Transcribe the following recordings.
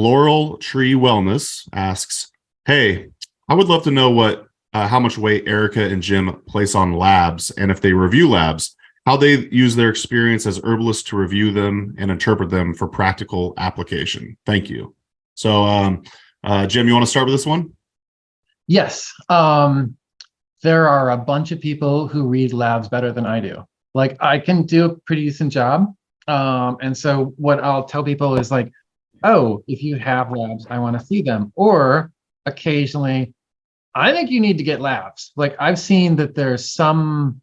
Laurel Tree Wellness asks, hey, I would love to know how much weight Erika and Jim place on labs, and if they review labs, how they use their experience as herbalists to review them and interpret them for practical application. Thank you. So, Jim, you want to start with this one? Yes. There are a bunch of people who read labs better than I do. Like, I can do a pretty decent job. And so what I'll tell people is like, oh, if you have labs, I want to see them. Or occasionally, I think you need to get labs. Like, I've seen that there's some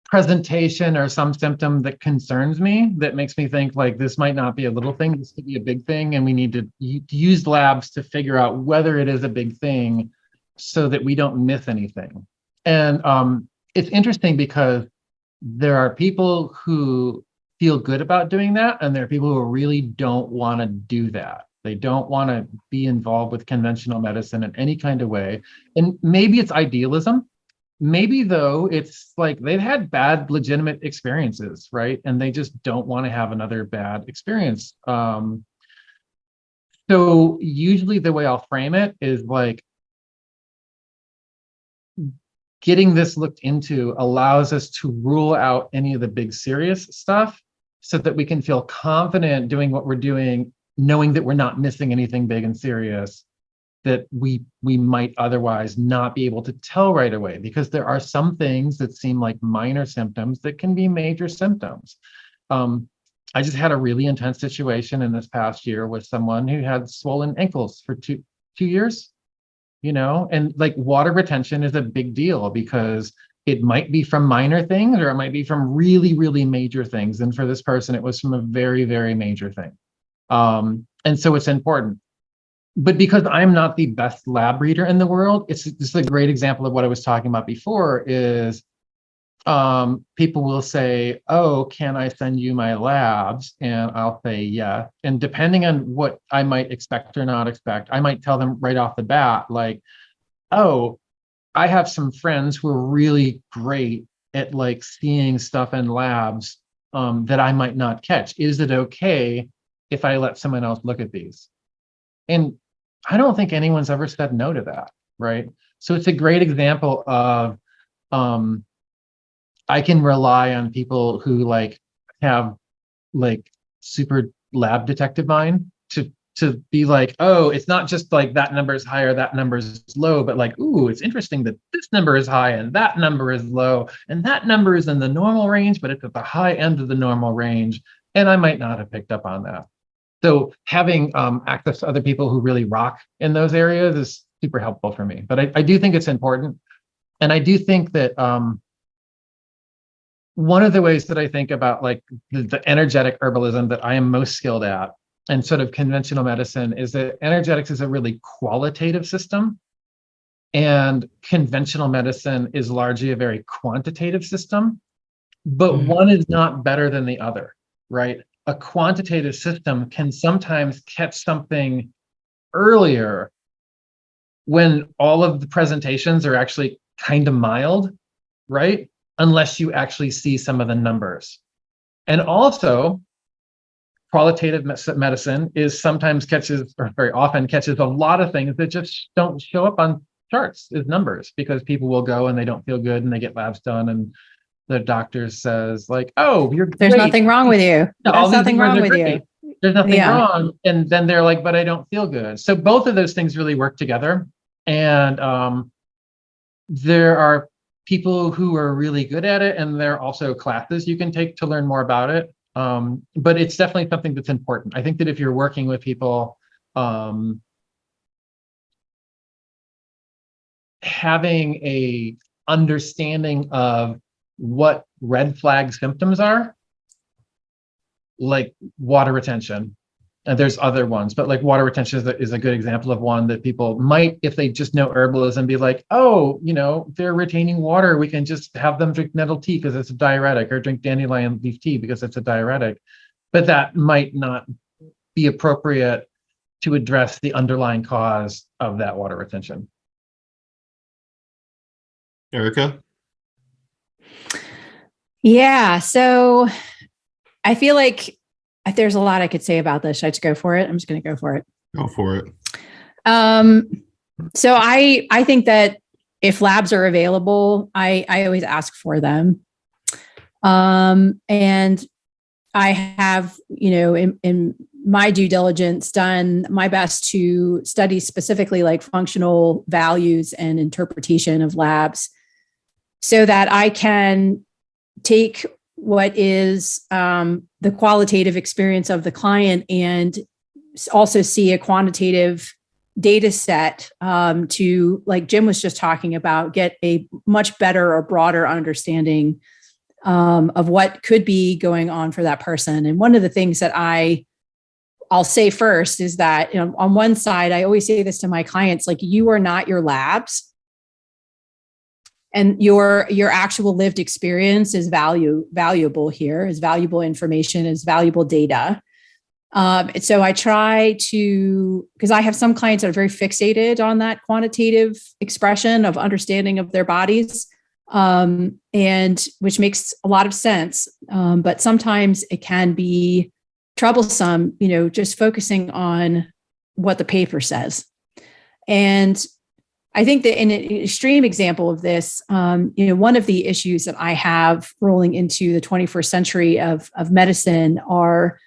presentation or some symptom that concerns me, that makes me think like this might not be a little thing, this could be a big thing, and we need to use labs to figure out whether it is a big thing so that we don't miss anything. And it's interesting because there are people who feel good about doing that, and there are people who really don't want to do that. They don't want to be involved with conventional medicine in any kind of way. And maybe it's idealism. Maybe, though, it's like they've had bad, legitimate experiences, right? And they just don't want to have another bad experience. So usually the way I'll frame it is like, getting this looked into allows us to rule out any of the big serious stuff so that we can feel confident doing what we're doing, knowing that we're not missing anything big and serious that we might otherwise not be able to tell right away, because there are some things that seem like minor symptoms that can be major symptoms. I just had a really intense situation in this past year with someone who had swollen ankles for two years, and like water retention is a big deal because it might be from minor things or it might be from really, really major things. And for this person, it was from a very, very major thing. And so it's important. But because I'm not the best lab reader in the world, it's just a great example of what I was talking about before is people will say, oh, can I send you my labs? And I'll say, yeah. And depending on what I might expect or not expect, I might tell them right off the bat, like, oh, I have some friends who are really great at like seeing stuff in labs that I might not catch. Is it okay if I let someone else look at these? And I don't think anyone's ever said no to that, right? So it's a great example of I can rely on people who like have like super lab detective mind to be like, oh, it's not just like that number is high or that number is low, but like, ooh, it's interesting that this number is high and that number is low, and that number is in the normal range, but it's at the high end of the normal range, and I might not have picked up on that. So having access to other people who really rock in those areas is super helpful for me. But I do think it's important. And I do think that one of the ways that I think about like the energetic herbalism that I am most skilled at and sort of conventional medicine is that energetics is a really qualitative system. And conventional medicine is largely a very quantitative system. But one is not better than the other, right? A quantitative system can sometimes catch something earlier when all of the presentations are actually kind of mild, right? Unless you actually see some of the numbers. And also, qualitative medicine is sometimes catches, or very often catches, a lot of things that just don't show up on charts as numbers because people will go and they don't feel good and they get labs done and the doctor says like, oh, you're great. There's nothing wrong with you. There's nothing wrong with you. There's nothing wrong. And then they're like, but I don't feel good. So both of those things really work together. And there are people who are really good at it. And there are also classes you can take to learn more about it. But it's definitely something that's important. I think that if you're working with people, having a understanding of what red flag symptoms are, like water retention, and there's other ones, but like water retention is a good example of one that people might, if they just know herbalism, be like, oh, they're retaining water, we can just have them drink nettle tea because it's a diuretic, or drink dandelion leaf tea because it's a diuretic. But that might not be appropriate to address the underlying cause of that water retention. Erika? Yeah, so I feel like there's a lot I could say about this. Should I just go for it? I'm just going to go for it. Go for it. So I think that if labs are available, I always ask for them. And I have, in my due diligence, done my best to study specifically like functional values and interpretation of labs so that I can take what is the qualitative experience of the client and also see a quantitative data set to, like Jim was just talking about, get a much better or broader understanding of what could be going on for that person. And one of the things that I'll say first is that, on one side, I always say this to my clients, like, you are not your labs. And your actual lived experience is valuable here, is valuable information, is valuable data. So I try to, because I have some clients that are very fixated on that quantitative expression of understanding of their bodies, and which makes a lot of sense. But sometimes it can be troublesome, just focusing on what the paper says. And I think that in an extreme example of this, one of the issues that I have rolling into the 21st century of medicine are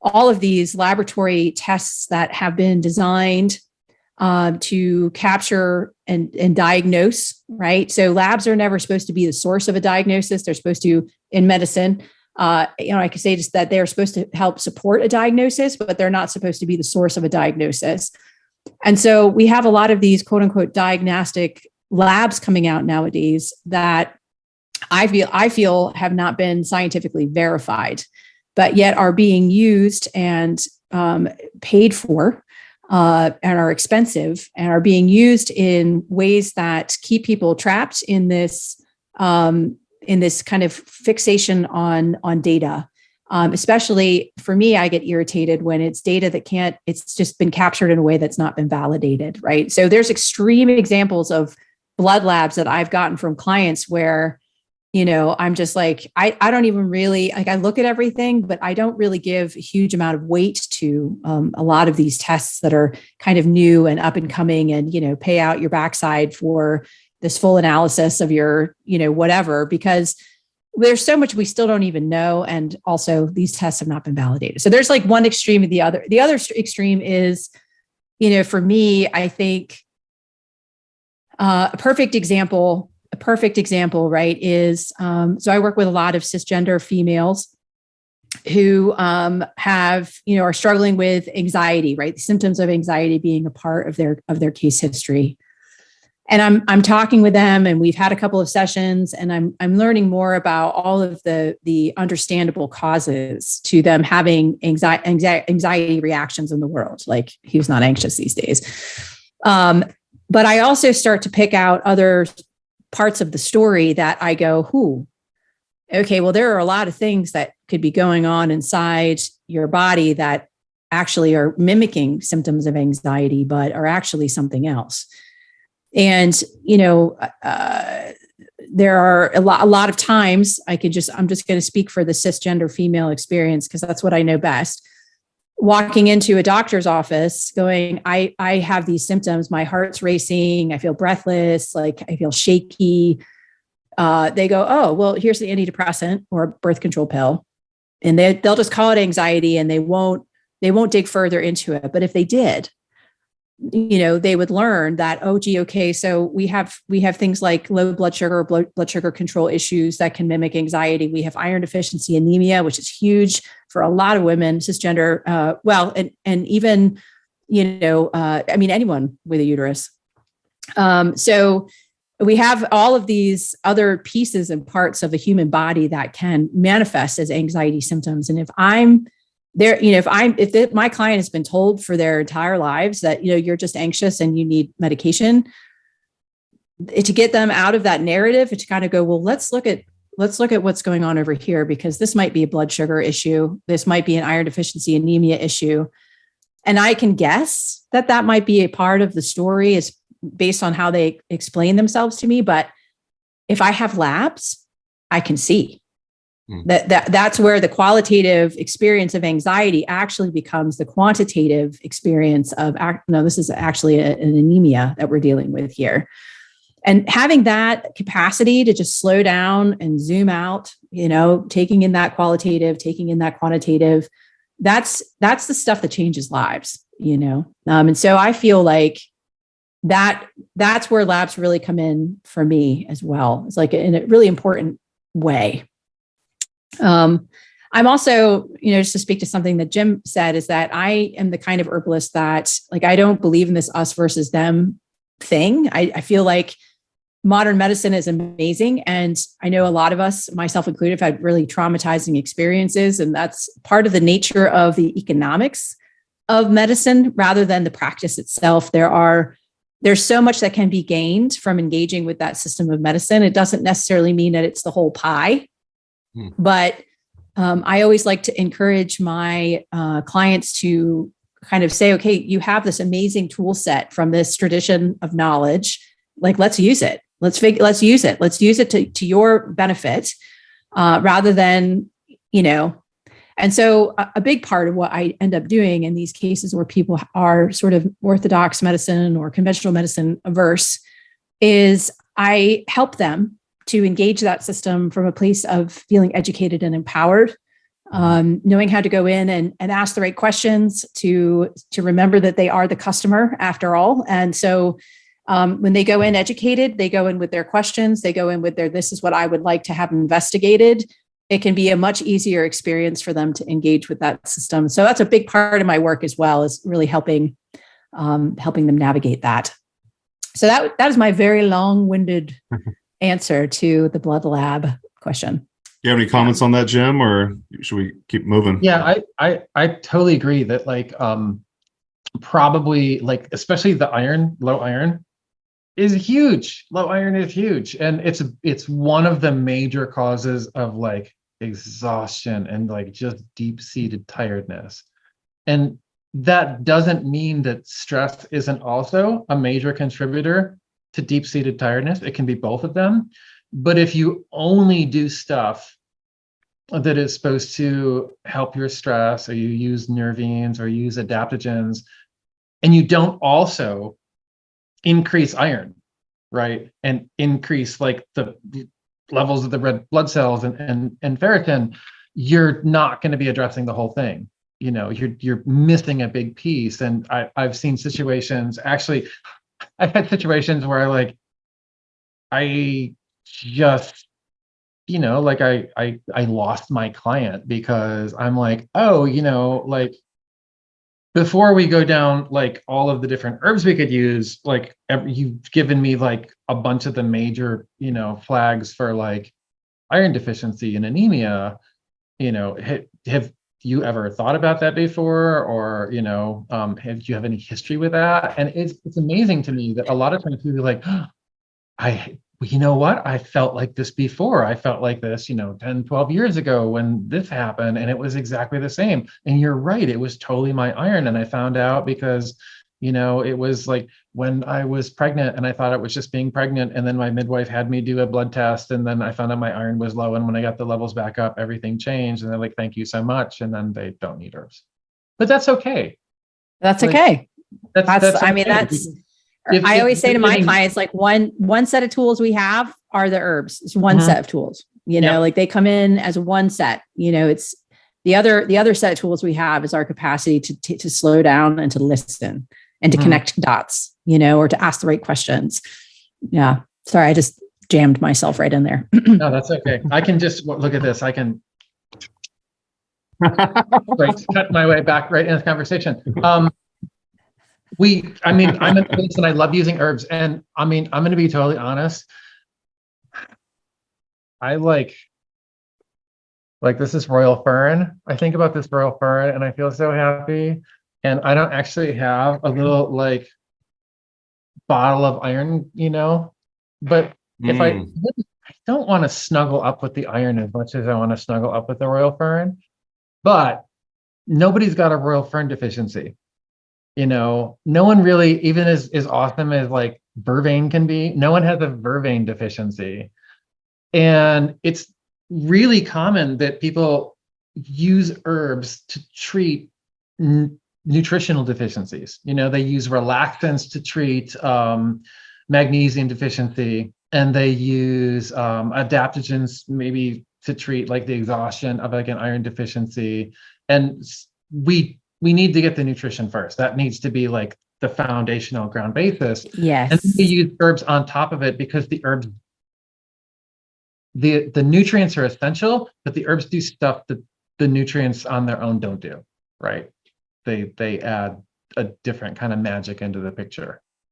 all of these laboratory tests that have been designed to capture and diagnose, right? So labs are never supposed to be the source of a diagnosis. They're supposed to, in medicine, I could say just that they're supposed to help support a diagnosis, but they're not supposed to be the source of a diagnosis. And so we have a lot of these quote unquote diagnostic labs coming out nowadays that I feel have not been scientifically verified, but yet are being used and paid for and are expensive and are being used in ways that keep people trapped in this kind of fixation on data. Especially for me, I get irritated when it's data that it's just been captured in a way that's not been validated, right? So there's extreme examples of blood labs that I've gotten from clients where, I'm just like, I don't even really, like, I look at everything, but I don't really give a huge amount of weight to a lot of these tests that are kind of new and up and coming and, pay out your backside for this full analysis of your, whatever, because there's so much we still don't even know. And also these tests have not been validated. So there's like one extreme of the other. The other extreme is, for me, I think a perfect example, right, is, so I work with a lot of cisgender females who have, are struggling with anxiety, right? The symptoms of anxiety being a part of their case history. And I'm talking with them, and we've had a couple of sessions, and I'm learning more about all of the understandable causes to them having anxiety reactions in the world. Like, who's not anxious these days? But I also start to pick out other parts of the story that I go, okay, well, there are a lot of things that could be going on inside your body that actually are mimicking symptoms of anxiety, but are actually something else. And, there are a lot of times I'm just going to speak for the cisgender female experience, because that's what I know best. Walking into a doctor's office going, I have these symptoms, my heart's racing, I feel breathless, like I feel shaky. They go, oh, well, here's the antidepressant or birth control pill. And they'll just call it anxiety, and they won't dig further into it. But if they did, they would learn that, oh, gee, okay, so we have things like low blood sugar, blood sugar control issues that can mimic anxiety. We have iron deficiency anemia, which is huge for a lot of women, cisgender, and even, anyone with a uterus. So we have all of these other pieces and parts of the human body that can manifest as anxiety symptoms. And if I'm there, if my client has been told for their entire lives that, you're just anxious and you need medication, to get them out of that narrative, to kind of go, well, let's look at what's going on over here, because this might be a blood sugar issue. This might be an iron deficiency anemia issue. And I can guess that might be a part of the story is based on how they explain themselves to me. But if I have labs, I can see. That's where the qualitative experience of anxiety actually becomes the quantitative experience of, no, this is actually an anemia that we're dealing with here. And having that capacity to just slow down and zoom out, taking in that qualitative, taking in that quantitative, that's the stuff that changes lives, and so I feel like that's where labs really come in for me as well. It's like in a really important way. I'm also, just to speak to something that Jim said, is that I am the kind of herbalist that, like, I don't believe in this us versus them thing. I feel like modern medicine is amazing. And I know a lot of us, myself included, have had really traumatizing experiences. And that's part of the nature of the economics of medicine rather than the practice itself. There's so much that can be gained from engaging with that system of medicine. It doesn't necessarily mean that it's the whole pie. But I always like to encourage my clients to kind of say, okay, you have this amazing tool set from this tradition of knowledge. Like, let's use it. Let's use it. Let's use it to your benefit rather than, And so a big part of what I end up doing in these cases where people are sort of orthodox medicine or conventional medicine averse is I help them to engage that system from a place of feeling educated and empowered, knowing how to go in and ask the right questions to remember that they are the customer after all. And so when they go in educated, they go in with their questions, they go in with this is what I would like to have investigated. It can be a much easier experience for them to engage with that system. So that's a big part of my work as well, is really helping them navigate that. So that is my very long-winded answer to the blood lab question. Do you have any comments on that, Jim, or should we keep moving? Yeah, I totally agree that probably especially the low iron is huge. Low iron is huge. And it's one of the major causes of exhaustion and just deep-seated tiredness. And that doesn't mean that stress isn't also a major contributor to deep-seated tiredness. It can be both of them. But if you only do stuff that is supposed to help your stress, or you use nervines or use adaptogens, and you don't also increase iron, right? And increase the levels of the red blood cells and ferritin, you're not going to be addressing the whole thing. You're missing a big piece. And I've seen situations, actually, I've had situations where I just, I lost my client because I'm before we go down all of the different herbs we could use, you've given me a bunch of the major, flags for iron deficiency and anemia. Have you ever thought about that before? Or, do you have any history with that? And it's amazing to me that a lot of times people are like, you know what? I felt like this before. I felt like this, 10, 12 years ago when this happened, and it was exactly the same. And you're right. It was totally my iron. And I found out because, it was when I was pregnant and I thought it was just being pregnant. And then my midwife had me do a blood test. And then I found out my iron was low. And when I got the levels back up, everything changed. And they're like, thank you so much. And then they don't need herbs. But that's okay. That's okay. That's I mean, okay. I always say to my clients, one set of tools we have are the herbs. It's one set of tools, they come in as one set, it's the other set of tools we have is our capacity to slow down and to listen and to connect dots, or to ask the right questions. Yeah. Sorry. I just jammed myself right in there. No, that's okay. I can just look at this. I can cut my way back right in the conversation. I'm in place and I love using herbs. And I'm going to be totally honest. I this is royal fern. I think about this royal fern and I feel so happy. And I don't actually have a little bottle of iron, but if I don't want to snuggle up with the iron as much as I want to snuggle up with the royal fern, but nobody's got a royal fern deficiency. No one really, even as awesome as vervain can be, no one has a vervain deficiency. And it's really common that people use herbs to treat nutritional deficiencies. They use relaxants to treat magnesium deficiency, and they use adaptogens maybe to treat like the exhaustion of like an iron deficiency. And we need to get the nutrition first. That needs to be like the foundational ground basis. Yes. And we use herbs on top of it because the herbs, the nutrients are essential, but the herbs do stuff that the nutrients on their own don't do, right? They add a different kind of magic into the picture.